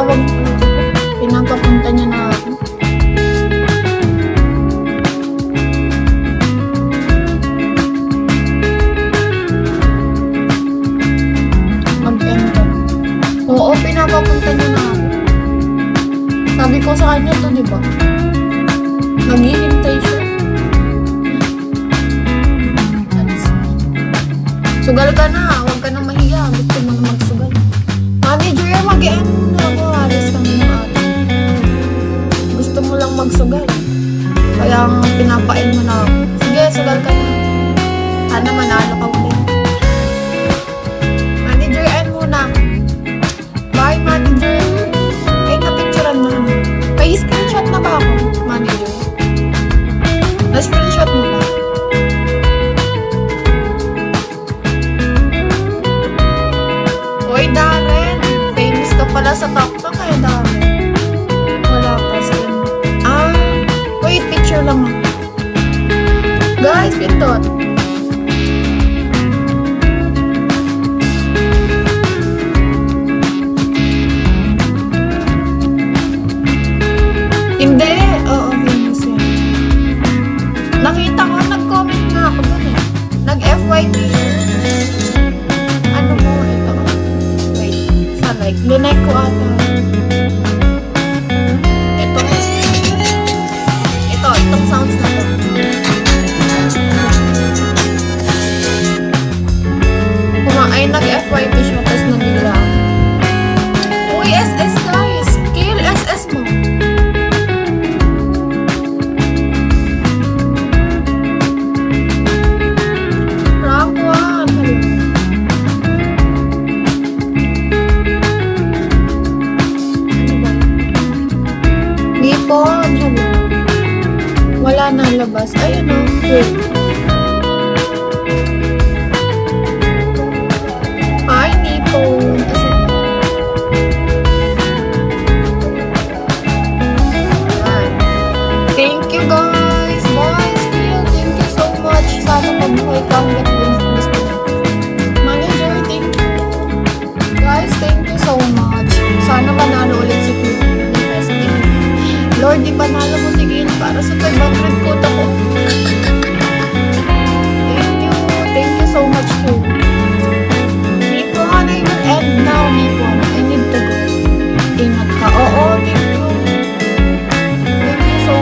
tinatawag ko. Pinapapunta niya na ako. Mag-enter. Oo, pinapapunta niya na ako. Sabi ko sa kanya to, di ba? Naghihintay siya. Sugal ka na, huwag ka na mahiya. Gusto mo na magsugal. Manager, mag-end na ako. Alis kami ng atin. Gusto mo lang magsugal. Kaya pinapain mo na ako. Sige, sugal ka na. Sana manalo ka ulit. Manager, end muna. Bye, manager. Ay, napicturean mo na. May screenshot na ba ako, manager? Na-screenshot mo ba? Hoy, Darren! Famous ka pala sa TikTok kaya Darren. Wala pa sila. Wait, picture lang ako. Guys, pintot. Hindi. Oo, famous yun. Nakita ko, nag-comment nga ako dun eh. Nag-FYP. Ano mo? Ito. Wait. Sa like. Lunay ko ata. Ito. Itong sounds na to. Ay, nag-FYP siya, tapos nabigla. Uy, SS guys! Kill SS mo. Rank 1. Hello. Ano ba? Nipon. Hello. Wala na labas. Ayun o. Wait. Hi, Nipon. Thank you guys. Guys, Kill, thank you so much. Sana mabuhay ka hanggat gusto mo. Manager, thank you. Guys, thank you so much. Sana manalo ulit si Kill. Lord, di panalo mo si Kill para sa